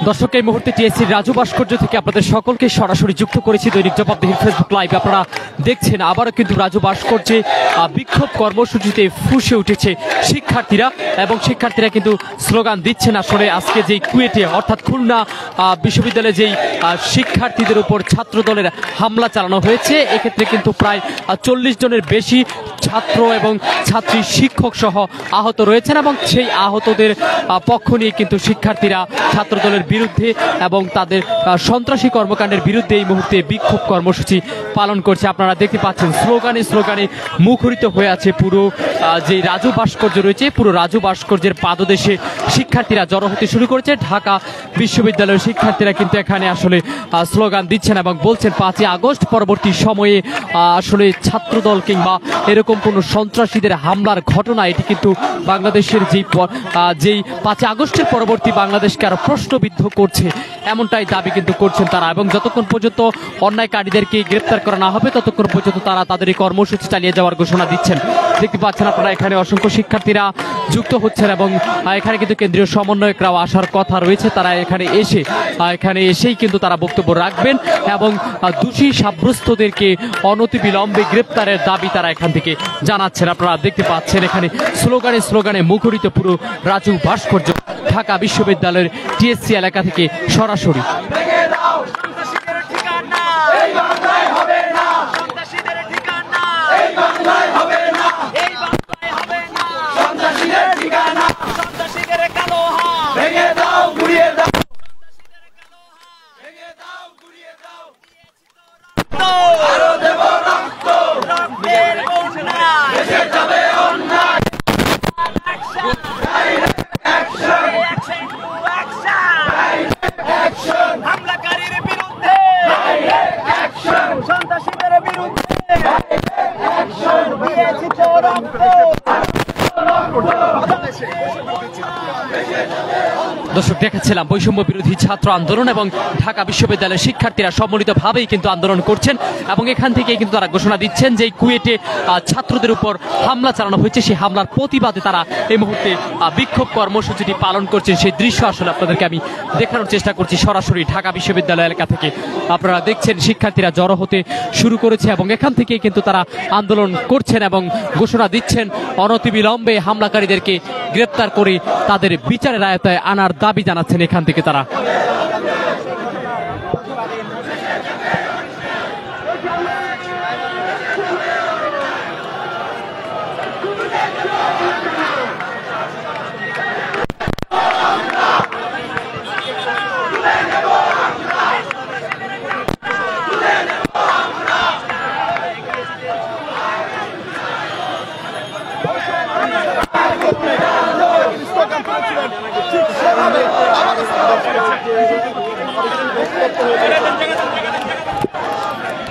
দর্শক এই মুহূর্তে টিএসসির রাজু ভাস্কর্য থেকে আপনাদের সকলকে সরাসরি যুক্ত করেছি দৈনিক জবাবদিহির ফেসবুক লাইভ। আপনারা দেখছেন আবারও কিন্তু রাজু ভাস্কর্যে বিক্ষোভ কর্মসূচিতে ফুঁসে উঠেছে শিক্ষার্থীরা এবং শিক্ষার্থীরা কিন্তু স্লোগান দিচ্ছেন। আসলে আজকে যেই কুয়েটে অর্থাৎ খুলনা বিশ্ববিদ্যালয়ে যেই শিক্ষার্থীদের উপর ছাত্র দলের হামলা চালানো হয়েছে, এক্ষেত্রে কিন্তু প্রায় 40 জনের বেশি ছাত্র এবং ছাত্রী শিক্ষক সহ আহত রয়েছেন এবং সেই আহতদের পক্ষ নিয়ে কিন্তু শিক্ষার্থীরা ছাত্র দলের বিরুদ্ধে এবং তাদের সন্ত্রাসী কর্মকাণ্ডের বিরুদ্ধে এই মুহূর্তে বিক্ষোভ কর্মসূচি পালন করছে। আপনারা দেখতে পাচ্ছেন স্লোগানে স্লোগানে মুখরিত হয়ে আছে পুরো যে রাজু ভাস্কর্য রয়েছে, পুরো রাজু ভাস্কর্যের পাদদেশে শিক্ষার্থীরা জড়ো হতে শুরু করেছে। ঢাকা বিশ্ববিদ্যালয়ের শিক্ষার্থীরা কিন্তু এখানে আসলে স্লোগান দিচ্ছেন এবং বলছেন 5ই আগস্ট পরবর্তী সময়ে আসলে ছাত্রদল কিংবা এরকম কোনো সন্ত্রাসীদের হামলার ঘটনা এটি কিন্তু বাংলাদেশের যেই 5ই আগস্টের পরবর্তী বাংলাদেশকে আরো প্রশ্নবিদ্ধ করছে, এমনটাই দাবি কিন্তু করছেন তারা। এবং যতক্ষণ পর্যন্ত অন্যায়কারীদেরকে গ্রেপ্তার করা না হবে ততক্ষণ পর্যন্ত তারা তাদের এই কর্মসূচি চালিয়ে যাওয়ার ঘোষণা দিচ্ছেন। দেখতে পাচ্ছেন আপনারা এখানে অসংখ্য শিক্ষার্থীরা যুক্ত হচ্ছেন এবং এখানে কিন্তু কেন্দ্রীয় সমন্বয়করাও আসার কথা রয়েছে। তারা এখানে এসেই কিন্তু তারা বক্তব্য রাখবেন এবং দোষী সাব্যস্তদেরকে অনতিবিলম্বে গ্রেপ্তারের দাবি তারা এখান থেকে জানাচ্ছেন। আপনারা দেখতে পাচ্ছেন এখানে স্লোগানে স্লোগানে মুখরিত পুরো রাজু ভাস্কর্য ঢাকা বিশ্ববিদ্যালয়ের টিএসসি এলাকা থেকে সরাসরি। দর্শক দেখাচ্ছিলাম বৈষম্য বিরোধী ছাত্র আন্দোলন এবং ঢাকা বিশ্ববিদ্যালয়ের শিক্ষার্থীরা সম্মিলিতভাবেই কিন্তু আন্দোলন করছেন এবং এখান থেকে কিন্তু তারা ঘোষণা দিচ্ছেন যে কুয়েটে ছাত্রদের উপর হামলা চালানো হয়েছে, সেই হামলার প্রতিবাদে তারা এই মুহূর্তে বিক্ষোভ কর্মসূচিটি পালন করছেন। সেই দৃশ্য আসলে আপনাদেরকে আমি দেখানোর চেষ্টা করছি সরাসরি ঢাকা বিশ্ববিদ্যালয় এলাকা থেকে। আপনারা দেখছেন শিক্ষার্থীরা জড়ো হতে শুরু করেছে এবং এখান থেকে কিন্তু তারা আন্দোলন করছেন এবং ঘোষণা দিচ্ছেন অনতিবিলম্বে হামলাকারীদেরকে গ্রেপ্তার করে তাদের বিচারের আয়তায় আনার দাবি জানাচ্ছেন এখান থেকে তারা।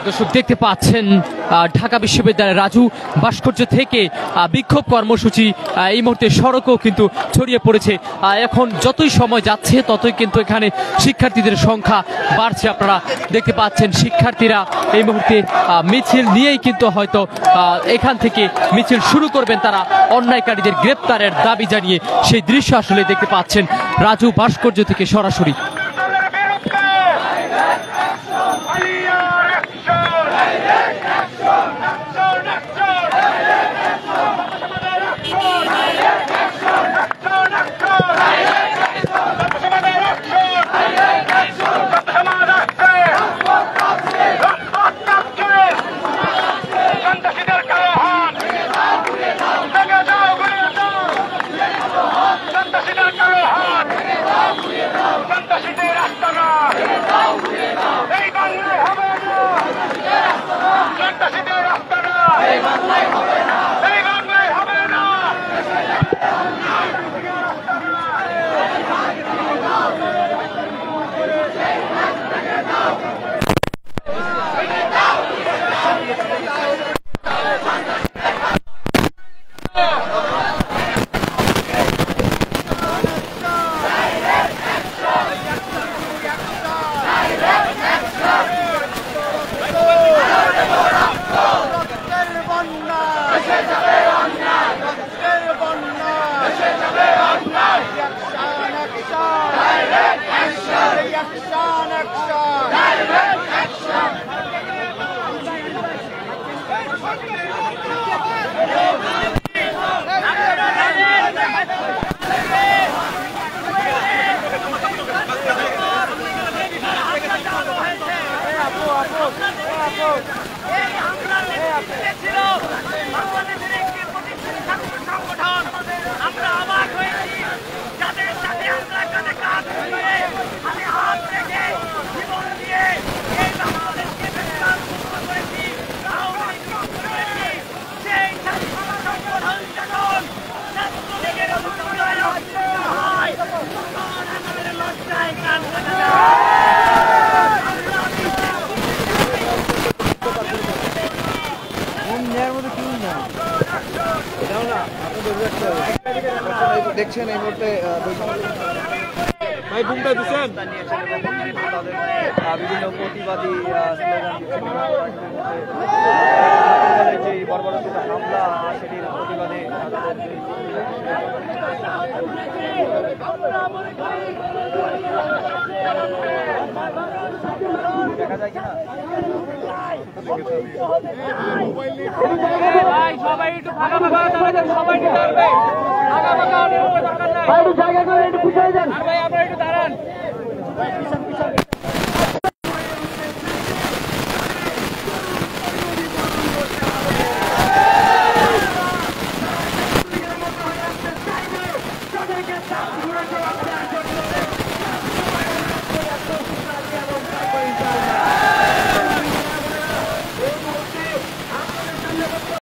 দর্শক দেখতে পাচ্ছেন ঢাকা বিশ্ববিদ্যালয়ের রাজু ভাস্কর্য থেকে বিক্ষোভ কর্মসূচি এই মুহূর্তে সড়কও কিন্তু ছড়িয়ে পড়েছে। এখন যতই সময় যাচ্ছে ততই কিন্তু এখানে শিক্ষার্থীদের সংখ্যা বাড়ছে। আপনারা দেখতে পাচ্ছেন শিক্ষার্থীরা এই মুহূর্তে মিছিল নিয়েই কিন্তু হয়তো এখান থেকে মিছিল শুরু করবেন। তারা অন্যায়কারীদের গ্রেপ্তারের দাবি জানিয়ে সেই দৃশ্য আসলে দেখতে পাচ্ছেন রাজু ভাস্কর্য থেকে সরাসরি। সন্ত্রাসীদের দেখছেন এই মুহূর্তে বিভিন্ন প্রতিবাদী যে বর্বরচিত হামলা সেটির প্রতিবাদে দেখা যায় কিনা সবাই একটু ফাঁকা ফাঁকা সবাই